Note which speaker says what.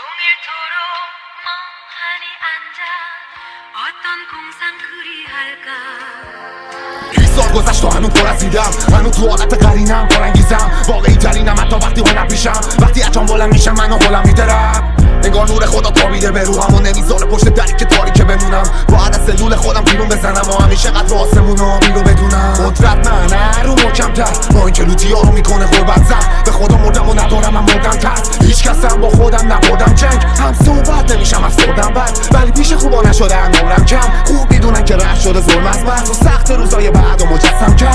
Speaker 1: 종일토록 멍하니 앉아 어떤 공상 그리할까
Speaker 2: گذشت و هنوز پر از دیدم هنوز تو حالت قرینم پرانگیزم واقعی ترینم حتی وقتی هنر پیشم وقتی اجام بلند میشم منو هلم میدرم انگار نور خدا تابیده به روحم و نمیذاره پشت دری که تاریکه بمونم باید از سلول خودم بیرون بزنم و همیشه قدر آسمونو بیرو بدونم قدرت نه رو محکم‌تر با اینکه لوتیا رو میکنه غربت زد به خدا مردم و ندارم من مردم ترس هیچ کسم با خودم نبردم جنگ هم صحبت نمیشم از خوردم بد ولی پیش خوبا نشده عمرم کم خوب میدونن که رد شده ظلم از مرز و سخت روزای بعد و مجسم کرد